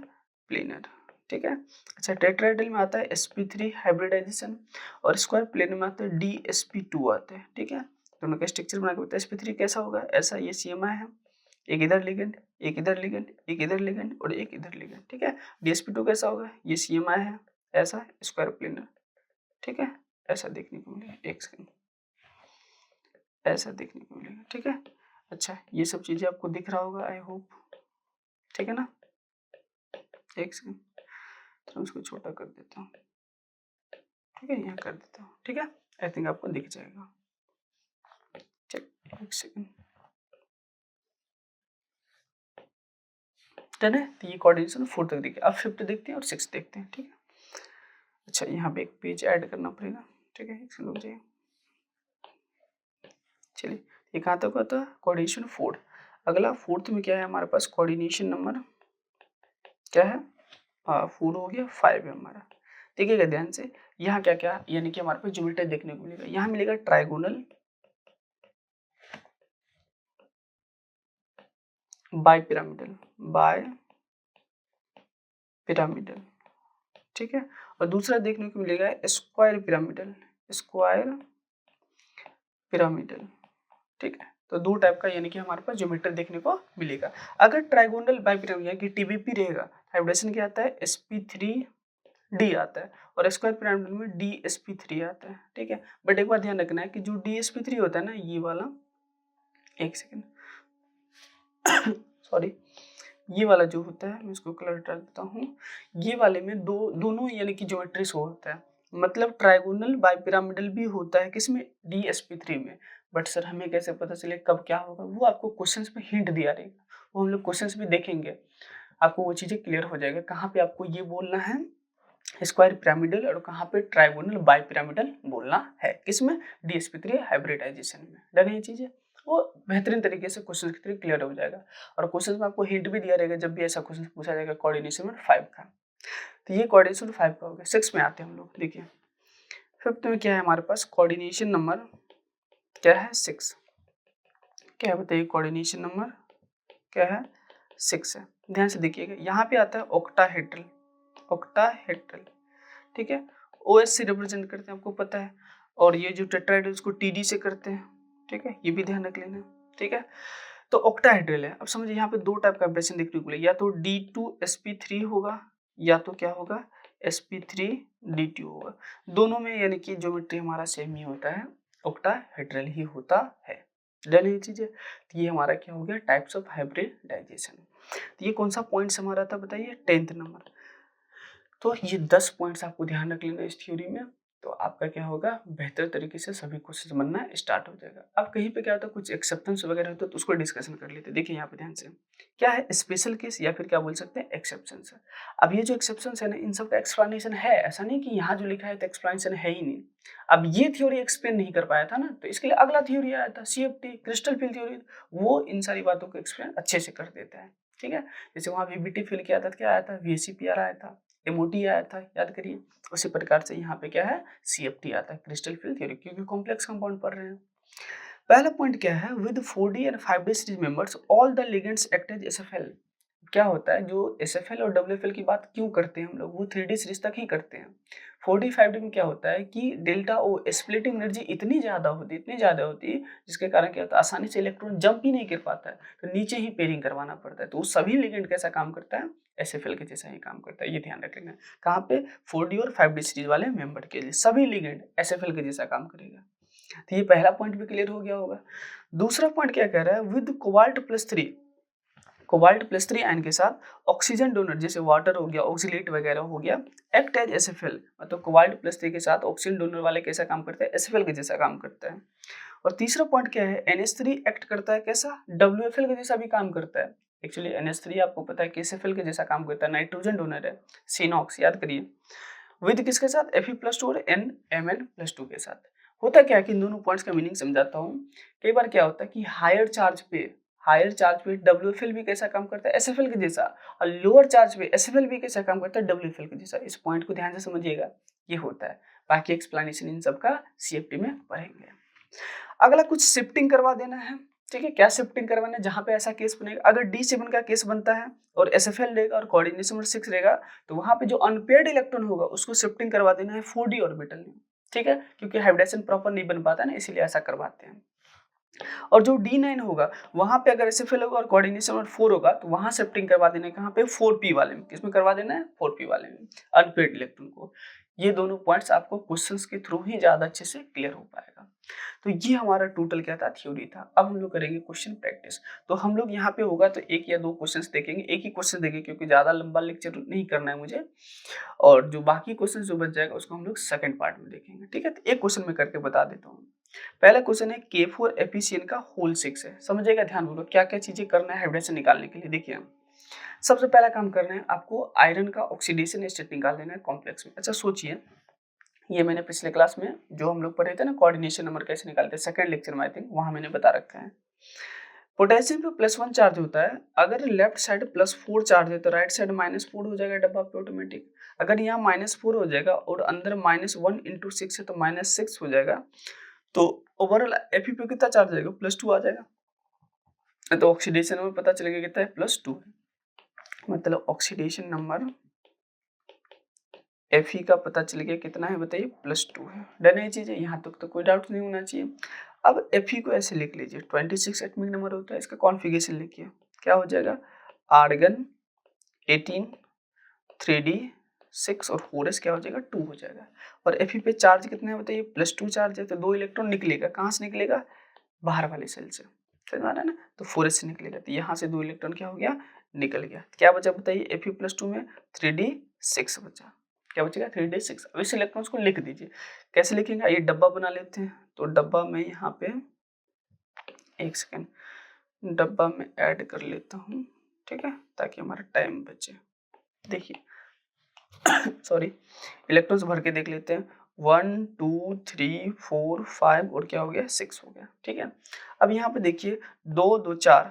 प्लेनर, ठीक है। अच्छा, टेट्राहेड्रल में आता है sp3 हाइब्रिडाइजेशन, और स्क्वायर प्लेनर में आता है dsp2 आता है, ठीक है। दोनों का स्ट्रक्चर बना के बताया, sp3 कैसा होगा, ऐसा, ये CMI है, एक इधर लिगेंड, एक इधर लिगेंड, एक इधर लिगेंड और एक इधर लिगेंड, ठीक है। dsp2 कैसा होगा, ये CMI है, ऐसा स्क्वायर प्लेनर, ठीक है, ऐसा देखने को मिलेगा, एक सेकंड, ऐसा देखने को मिलेगा, ठीक है। अच्छा, ये सब चीजें आपको दिख रहा होगा, आई होप, ठीक है ना। एक सेकंड, तो उसको छोटा कर देता हूँ, ठीक है, यहाँ कर देता हूँ, ठीक है, आई थिंक आपको दिख जाएगा, चल एक सेकंड, डन है। तो ये कोऑर्डिनेशन 4 तक देखिए, अब 5th देखते हैं और 6th देखते हैं, ठीक है। अच्छा, यहाँ पे एक पेज ऐड करना पड़ेगा, ठीक है, एक सेकंड रुक जाइए। चलिए, ये कहाँ तक होता है, कोऑर्डिनेशन 4। अगला 4th में क्या है हमारे पास, कोऑर्डिनेशन नंबर क्या है, 4 हो गया, 5 है हमारा। देखिएगा ध्यान से, यहाँ क्या क्या यानी कि हमारे पास ज्योमेट्री देखने को मिलेगा, यहाँ मिलेगा trigonal, bipyramidal, bipyramidal, ठीक है। और दूसरा देखने को मिलेगा स्क्वायर पिरामिडल, स्क्वायर पिरामिडल, ठीक है। तो 2 टाइप का यानी कि हमारे पास ज्योमेट्री देखने को मिलेगा। अगर ट्राइगोनल बाय पिरामिडल यानी कि TBP रहेगा, हाइब्रिडेशन क्या आता है, sp3d आता है, और स्क्वायर पिरामिडल में dsp3 आता है, ठीक है। बट एक बात ध्यान रखना है कि जो dsp3 होता है ना, ये वाला, एक सेकेंड सॉरी, ये वाला जो होता है, मैं इसको कलर डाल देता हूँ, ये वाले में दोनों यानी कि ज्योमेट्री शो होता है, मतलब ट्राइगोनल बाय पिरामिडल भी होता है किसमें, dsp3 में। बट सर हमें कैसे पता चले कब क्या होगा, वो आपको क्वेश्चंस में हिंट दिया रहेगा, वो हम लोग क्वेश्चंस भी देखेंगे, आपको वो चीजें क्लियर हो जाएगा, कहाँ पे आपको ये बोलना है स्क्वायर पिरामिडल और कहाँ पे ट्राइगोनल बाय पिरामिडल बोलना है, किसमें, dsp3 हाइब्रिडाइजेशन में। डन है ये चीजें, वो बेहतरीन तरीके से क्वेश्चन के थ्रू क्लियर हो जाएगा, और क्वेश्चन में आपको हिंट भी दिया रहेगा जब भी ऐसा क्वेश्चन पूछा जाएगा कोऑर्डिनेशन में 5 का। तो ये कोऑर्डिनेशन 5 का हो गया। 6 में आते हैं हम लोग, देखिए 5th में क्या है हमारे पास, कोऑर्डिनेशन नंबर क्या है, 6, क्या है बताइए, कोऑर्डिनेशन नंबर क्या है, 6 है। ध्यान से देखिएगा, यहाँ पे आता है ऑक्टाहेड्रल, ऑक्टाहेड्रल, ठीक है, OS से रिप्रेजेंट करते हैं, आपको पता है, और ये जो टेट्राहेड्रल उसको TD से करते हैं, ठीक है, ये भी ध्यान रख लेना, ठीक है। तो ऑक्टाहेड्रल है। अब समझिए यहाँ पे दो टाइप का वाइब्रेशन देखने को मिलेगा, या तो D2sp3 होगा या तो क्या होगा sp3d2 होगा। दोनों में यानी कि ज्योमेट्री हमारा सेम ही होता है, ऑक्टाहेड्रल ही होता है। डन ये चीजें। तो ये हमारा क्या हो गया टाइप्स ऑफ हाइब्रिडाइजेशन। तो ये कौन सा पॉइंट्स हमारा था बताइए 10th नंबर। तो ये 10 पॉइंट्स आपको ध्यान रख लेना इस थ्योरी में, तो आपका क्या होगा बेहतर तरीके से सभी क्वेश्चन बनना स्टार्ट हो जाएगा। अब कहीं पे क्या होता है कुछ एक्सेप्शंस वगैरह होता है तो उसको डिस्कशन कर लेते हैं। देखिए यहाँ पे ध्यान से क्या है स्पेशल केस या फिर क्या बोल सकते हैं एक्सेप्शंस है। अब ये जो एक्सेप्शंस है ना इन सब का एक्सप्लेनेशन है, ऐसा नहीं कि यहाँ जो लिखा है तो एक्सप्लेनेशन है ही नहीं। अब ये थ्योरी एक्सप्लेन नहीं कर पाया था ना, तो इसके लिए अगला थ्योरी आया था CFT क्रिस्टल फील्ड थ्योरी, वो इन सारी बातों को एक्सप्लेन अच्छे से कर देता है। ठीक है, जैसे वहाँ VBT फील्ड क्या आया था VACPR आया था, MOT आया था, याद करिए। उसी प्रकार से यहाँ पे क्या है CFT आता है क्रिस्टल फील्ड थ्योरी, क्योंकि कॉम्प्लेक्स कंपाउंड पढ़ रहे हैं। पहला पॉइंट क्या है with 4D and 5D series members all the ligands act as SFL। क्या होता है जो SFL और WFL की बात क्यों करते हैं हम लोग, वो 3D सीरीज तक ही करते हैं। 4D 5D में क्या होता है कि डेल्टा O स्प्लिटिंग एनर्जी इतनी ज्यादा होती है जिसके कारण क्या होता है आसानी से इलेक्ट्रॉन जंप ही नहीं कर पाता है, तो नीचे ही पेयरिंग करवाना पड़ता है। तो वो सभी लिगेंड कैसा काम करता है SFL के जैसा ही काम करता है, ये ध्यान रख लेना। कहाँ पे 4D और 5D सीरीज वाले मेंबर के लिए सभी लिगेंड SFL के जैसा काम करेगा। तो ये पहला पॉइंट भी क्लियर हो गया होगा। दूसरा पॉइंट क्या कह रहा है विद कोबाल्ट+3 आयन के साथ ऑक्सीजन डोनर जैसे वाटर हो गया ऑक्सीलेट वगैरह हो गया एक्ट एज SFL, मतलब कोबाल्ट+3 के साथ ऑक्सीजन डोनर वाले कैसा काम करता है SFL के जैसा काम करता है। और तीसरा पॉइंट क्या है NH3 एक्ट करता है कैसा WFL के जैसा भी काम करता है। एक्चुअली NH3 आपको पता है कि SFL के जैसा काम करता है, नाइट्रोजन डोनर है सिनॉक्स, याद करिए। विद किसके साथ Fe+2 और NMn+2 के साथ। होता क्या है कि इन दोनों पॉइंट्स का मीनिंग समझाता हूँ। कई बार क्या होता है कि हायर चार्ज पे WFL भी कैसा काम करता है SFL के जैसा, और लोअर चार्ज पे SFL भी कैसा काम करता है WFL के जैसा। इस पॉइंट को ध्यान से समझिएगा, ये होता है। बाकी एक्सप्लेनेशन इन सब का CFT में पढ़ेंगे। अगला कुछ शिफ्टिंग करवा देना है, ठीक है। क्या शिफ्टिंग करवाना है, जहां पे ऐसा केस बनेगा अगर D7 का केस बनता है और SFL रहेगा और कोऑर्डिनेशन नंबर 6 रहेगा, तो वहां पे जो अनपेयर्ड इलेक्ट्रॉन होगा उसको शिफ्टिंग करवा देना है 4D ऑर्बिटल में, ठीक है, क्योंकि हाइब्रिडेशन प्रॉपर नहीं बन पाता ना, इसीलिए ऐसा करवाते हैं। और जो D9 होगा वहां पे अगर SFL होगा और कोऑर्डिनेशन नंबर 4 होगा तो वहां शिफ्टिंग करवा देना है कहां पे 4P वाले में। किसमें करवा देना है 4P वाले में, अनपेयर्ड इलेक्ट्रॉन को। ये दोनों पॉइंट्स आपको क्वेश्चंस के थ्रू ही ज्यादा अच्छे से क्लियर हो पाएगा। तो ये हमारा टोटल क्या था थ्योरी था। अब हम लोग करेंगे क्वेश्चन प्रैक्टिस। तो हम लोग यहाँ पे होगा तो एक या दो क्वेश्चंस देखेंगे, एक ही क्वेश्चन देखेंगे क्योंकि ज्यादा लंबा लेक्चर नहीं करना है मुझे, और जो बाकी क्वेश्चन जो बच जाएगा उसको हम लोग सेकंड पार्ट में देखेंगे, ठीक है। तो एक क्वेश्चन में करके बता देता हूँ। पहला क्वेश्चन है K4FeCN का होल 6 है। समझिएगा ध्यान पूर्वक क्या क्या चीजें करना है हाइब्रिडेशन निकालने के लिए। देखिए सबसे पहला काम करना है आपको आयरन का ऑक्सीडेशन स्टेट निकाल देना है कॉम्प्लेक्स में। अच्छा सोचिए, ये मैंने पिछले क्लास में जो हम लोग पढ़े थे ना कोऑर्डिनेशन नंबर कैसे निकालते हैं, सेकंड लेक्चर में आई थिंक वहां मैंने बता रखा है। पोटेशियम पे +1 चार्ज होता है, अगर लेफ्ट साइड +4 चार्ज है तो राइट साइड -4 हो जाएगा डब्बा पे ऑटोमेटिक। अगर यहाँ -4 हो जाएगा और अंदर -1 × 6 है तो -6 हो जाएगा, तो ओवरऑल Fe पे कितना चार्ज आएगा +2 आ जाएगा। तो ऑक्सीडेशन नंबर पता चलेगा कितना है +2 है, मतलब ऑक्सीडेशन नंबर Fe का पता चल गया कितना है बताइए +2 है। डन है चीजें, यहाँ तक तो कोई डाउट नहीं होना चाहिए। अब Fe को ऐसे लिख लीजिए 26 एटॉमिक नंबर होता है, इसका कॉन्फ़िगरेशन लिखिए क्या हो जाएगा आर्गन 18 3D 6 और 4s क्या हो जाएगा 2 हो जाएगा। और Fe पे चार्ज कितना है बताइए +2 चार्ज है, तो 2 इलेक्ट्रॉन निकलेगा, कहाँ से निकलेगा बाहर वाले सेल से, समझ आ रहा है ना, तो 4s से निकलेगा, तो यहाँ से 2 इलेक्ट्रॉन क्या हो गया निकल गया। क्या बचा बताइए Fe+2 में 3D 6 बचा, क्या बचेगा 3D 6। अब इस इलेक्ट्रॉन्स को लिख दीजिए, कैसे लिखेंगे ये डब्बा बना लेते हैं। तो डब्बा में यहाँ पे एक सेकेंड डब्बा में ऐड कर लेता हूँ, ठीक है, ताकि हमारा टाइम बचे। देखिए सॉरी, इलेक्ट्रॉन्स भर के देख लेते हैं 1 2 3 4 5 और क्या हो गया 6 हो गया, ठीक है। अब यहाँ पे देखिए 2 2 4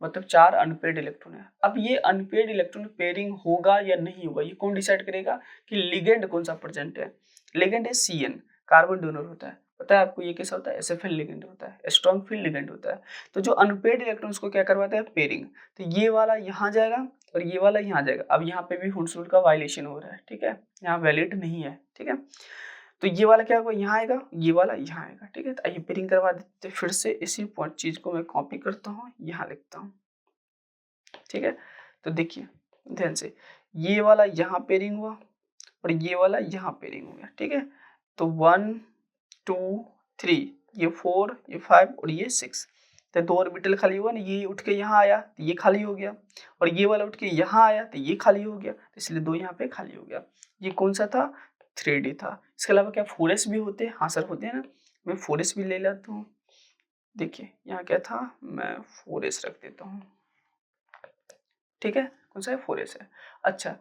मतलब 4 अनपेयर्ड इलेक्ट्रॉन है। अब ये अनपेयर्ड इलेक्ट्रॉन पेयरिंग होगा या नहीं होगा, ये कौन डिसाइड करेगा कि लिगेंड कौन सा प्रेजेंट है। लिगेंड है CN, कार्बन डोनर होता है, पता है आपको ये कैसा होता है SFL लिगेंड होता है, स्ट्रॉन्ग फील्ड लिगेंड होता है। तो जो अनपेयर्ड इलेक्ट्रॉन्स को क्या करवाता है पेयरिंग, तो ये वाला यहाँ जाएगा और ये वाला यहाँ जाएगा। अब यहाँ पे भी हुंस रूल का वायलेशन हो रहा है, ठीक है, यहाँ वैलिड नहीं है, ठीक है। तो ये वाला क्या होगा, यहाँ आएगा, ये वाला यहाँ आएगा। ठीक है, तो आइए पेयरिंग करवा देते फिर से। इसी पॉइंट चीज को मैं कॉपी करता हूँ, यहाँ लिखता हूँ। ठीक है, तो देखिए ध्यान से, ये वाला यहाँ पेयरिंग हुआ और ये वाला यहाँ पेयरिंग हो गया। ठीक है, तो 1 2 3, ये 4, ये 5 और ये 6, तो 2 ऑर्बिटल खाली हुआ ना, ये उठ के यहाँ आया तो ये खाली हो गया, और ये वाला उठ के यहाँ आया तो ये खाली हो गया, तो इसलिए 2 यहाँ पे खाली हो गया। ये कौन सा था, 3D था। इसके अलावा क्या 4S भी होते हैं, हाँ सर होते हैं ना, मैं 4S भी ले लेता हूँ। देखिए यहाँ क्या था, मैं 4S रख देता हूँ। ठीक है, कौन सा है, 4S है। अच्छा,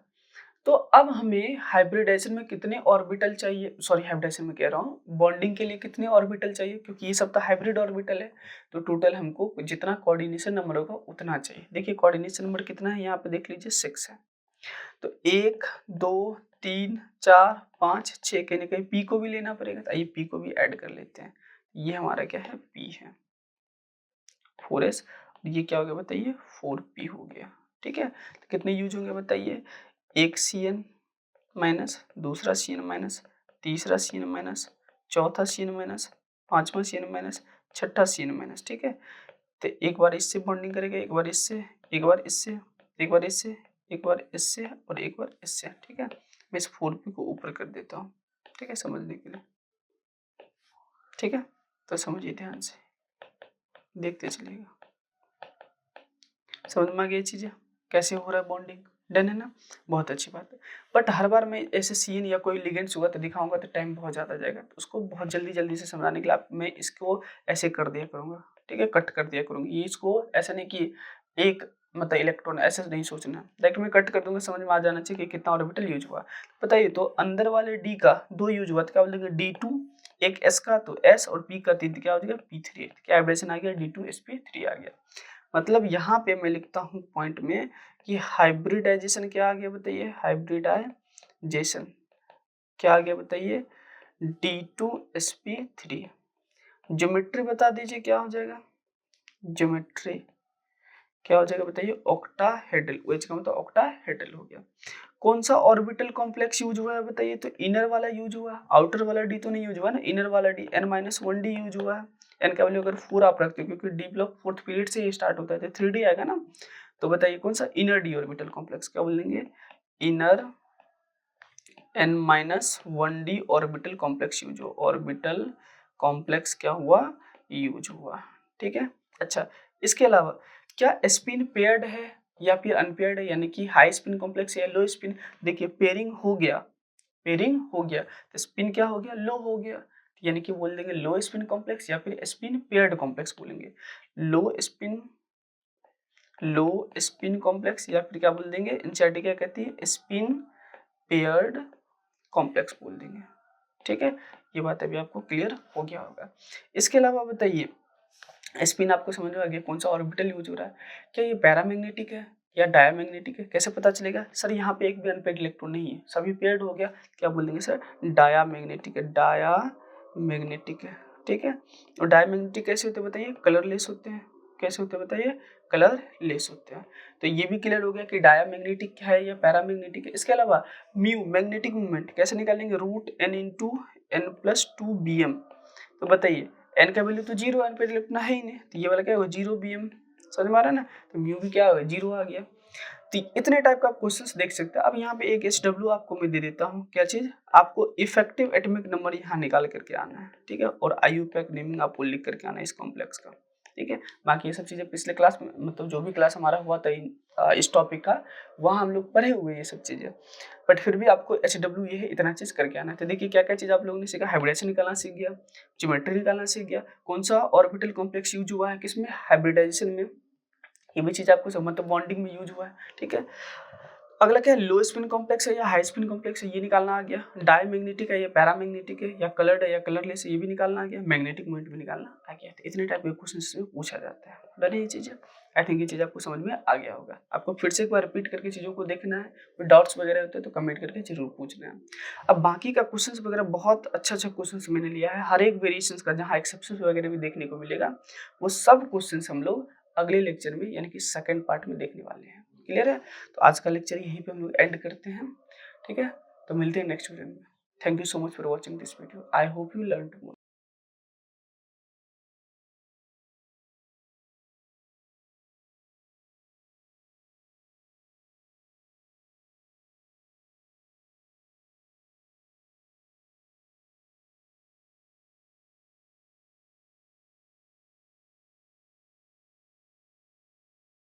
तो अब हमें हाइब्रिडाइजेशन में कितने ऑर्बिटल चाहिए, सॉरी हाइब्रिडाइजेशन में कह रहा हूँ, बॉन्डिंग के लिए कितने ऑर्बिटल चाहिए, क्योंकि ये सब तो हाइब्रिड ऑर्बिटल है। तो टोटल हमको जितना कोऑर्डिनेशन नंबर होगा उतना चाहिए। देखिए कोऑर्डिनेशन नंबर कितना है, यहाँ पे देख लीजिए 6 है। तो 1 2 3 4 5 6, कहीं ना कहीं पी को भी लेना पड़ेगा, तो आइए पी को भी ऐड कर लेते हैं। ये हमारा क्या है, पी है, 4S। ये क्या हो गया बताइए, 4P हो गया। ठीक है, तो कितने यूज होंगे बताइए, एक CN माइनस, दूसरा CN माइनस, तीसरा CN माइनस, चौथा CN माइनस, पांचवा CN माइनस, छठा CN माइनस। ठीक है, तो एक बार इससे बॉन्डिंग करेगा, एक बार इससे, एक बार इससे, एक बार इससे, एक बार इससे और एक बार इससे। ठीक है, मैं इस 4P को ऊपर कर देता हूँ। ठीक है, समझने के लिए। ठीक है, तो समझिए ध्यान से, देखते चलिएगा। समझ में आ गई चीजें, कैसे हो रहा है बॉन्डिंग, डन है ना, बहुत अच्छी बात है। बट हर बार मैं ऐसे सीन या कोई लिगेंड्स हुआ तो दिखाऊंगा तो टाइम बहुत ज़्यादा जाएगा, तो उसको बहुत जल्दी से समझाने के लिए मैं इसको ऐसे कर दिया करूँगा। ठीक है, कट कर दिया करूँगी, ये इसको ऐसा नहीं कि एक मतलब इलेक्ट्रॉन ऐसे नहीं सोचना, डायरेक्ट में कट कर दूंगा, समझ में आ जाना चाहिए कि कितना ऑर्बिटल यूज हुआ। बताइए, तो अंदर वाले डी का 2 यूज हुआ तो क्या बोलेंगे, D2, एक S का तो S और P का 3, क्या हो जाएगा P3। क्या वाइब्रेशन आ गया, D2sp3 आ गया। मतलब यहाँ पे मैं लिखता हूँ पॉइंट में कि हाइब्रिडाइजेशन क्या आ गया बताइए, हाइब्रिडाइजेशन क्या आ गया बताइए, D2sp3। ज्योमेट्री बता दीजिए क्या हो जाएगा, ज्योमेट्री क्या हो जाएगा बताइए, ऑक्टाहेड्रल। OH का मतलब ऑक्टाहेड्रल हो गया। कौन सा ऑर्बिटल कॉम्प्लेक्स यूज हुआ है बताइए, तो इनर वाला यूज हुआ, आउटर वाला डी तो नहीं यूज हुआ ना, इनर वाला डी, N-1D यूज हुआ है। एन का वैल्यू अगर 4 आप रखते हो, क्योंकि डी ब्लॉक 4th पीरियड से ही स्टार्ट होता है, तो 3D आएगा ना। तो बताइए कौन सा, इनर डी ऑर्बिटल कॉम्प्लेक्स, क्या बोलेंगे, inner N-1D orbital complex use हो, ऑर्बिटल कॉम्प्लेक्स क्या हुआ, यूज हुआ। ठीक है, अच्छा इसके अलावा क्या स्पिन पेयर्ड है या फिर अनपेयर्ड है, यानी कि हाई स्पिन कॉम्प्लेक्स या लो स्पिन। देखिए पेयरिंग हो गया, पेयरिंग हो गया तो स्पिन क्या हो गया, लो हो गया, यानी कि बोल देंगे लो स्पिन कॉम्प्लेक्स या फिर स्पिन पेयर्ड कॉम्प्लेक्स बोलेंगे। लो स्पिन कॉम्प्लेक्स या फिर क्या बोल देंगे, एनसीईआरटी क्या कहती है, स्पिन पेयर्ड कॉम्प्लेक्स बोल देंगे। ठीक है, ये बात अभी आपको क्लियर हो गया होगा। इसके अलावा बताइए, स्पिन आपको समझ में आ गया, कौन सा ऑर्बिटल यूज हो रहा है, क्या ये पैरामैग्नेटिक है या डायामैग्नेटिक है, कैसे पता चलेगा सर, यहाँ पे एक भी अनपेयर्ड इलेक्ट्रॉन नहीं है, सभी पेयर्ड हो गया, क्या बोल देंगे सर, डायामैग्नेटिक है, डायामैग्नेटिक है। ठीक है, और डायामैग्नेटिक कैसे होते हैं बताइए, कलरलेस होते हैं, कैसे होते हैं बताइए, कलरलेस होते हैं। तो ये भी क्लियर हो गया कि डायामैग्नेटिक है या पैरामैग्नेटिक है। इसके अलावा म्यू मैग्नेटिक मोमेंट कैसे निकालेंगे, √n/2bm। तो बताइए एन का वैल्यू तो 0, एन पे इलेक्ट्रॉन है ही नहीं, तो ये वाला क्या होगा 0bm, समझ में आ रहा है ना, तो म्यू भी क्या होगा 0 आ गया। तो इतने टाइप का आप क्वेश्चंस देख सकते हैं। अब यहाँ पे एक SW आपको मैं दे देता हूँ, क्या चीज, आपको इफेक्टिव एटॉमिक नंबर यहाँ निकाल करके आना है। ठीक है, और IUPAC नेमिंग आपको लिख करके आना है इस कॉम्प्लेक्स का। ठीक है, बाकी ये सब चीजें पिछले क्लास में, मतलब जो भी क्लास हमारा हुआ था इस टॉपिक का, वहाँ हम लोग पढ़े हुए ये सब चीजें, बट फिर भी आपको HW ये है इतना चीज करके आना है। तो देखिए क्या क्या चीज आप लोगों ने सीखा, हाइब्रिडेशन निकालना सीख गया, ज्योमेट्री निकालना सीख गया, कौन सा ऑर्बिटल कॉम्प्लेक्स यूज हुआ है किसमें, हाइब्रिडाइजेशन में, ये भी चीज आपको मतलब बॉन्डिंग में यूज हुआ है। ठीक है, अगला क्या है, लो स्पिन कॉम्प्लेक्स है या हाई स्पिन कॉम्प्लेक्स है, ये निकालना आ गया, डायमैग्नेटिक है या पैरामैग्नेटिक है या कलर्ड है या कलरलेस है, ये भी निकालना आ गया, मैग्नेटिक मोमेंट भी निकालना आ गया। तो इतने टाइप के क्वेश्चन इसमें पूछा जाता है। डन है ये चीजें, आई थिंक ये चीज आपको समझ में आ गया होगा। आपको फिर से एक बार रिपीट करके चीजों को देखना है, कोई डाउट्स वगैरह होते हैं तो कमेंट करके जरूर पूछना है। अब बाकी का क्वेश्चन वगैरह बहुत अच्छा क्वेश्चन मैंने लिया है, हर एक वेरिएशन का, जहाँ एक्सेप्शन वगैरह भी देखने को मिलेगा, वो सब क्वेश्चन हम लोग अगले लेक्चर में यानी कि सेकेंड पार्ट में देखने वाले हैं। क्लियर है, तो आज का लेक्चर यहीं पे हम लोग एंड करते हैं। ठीक है, तो मिलते हैं नेक्स्ट वीडियो में। Thank you so much for watching this video. I hope you learned more.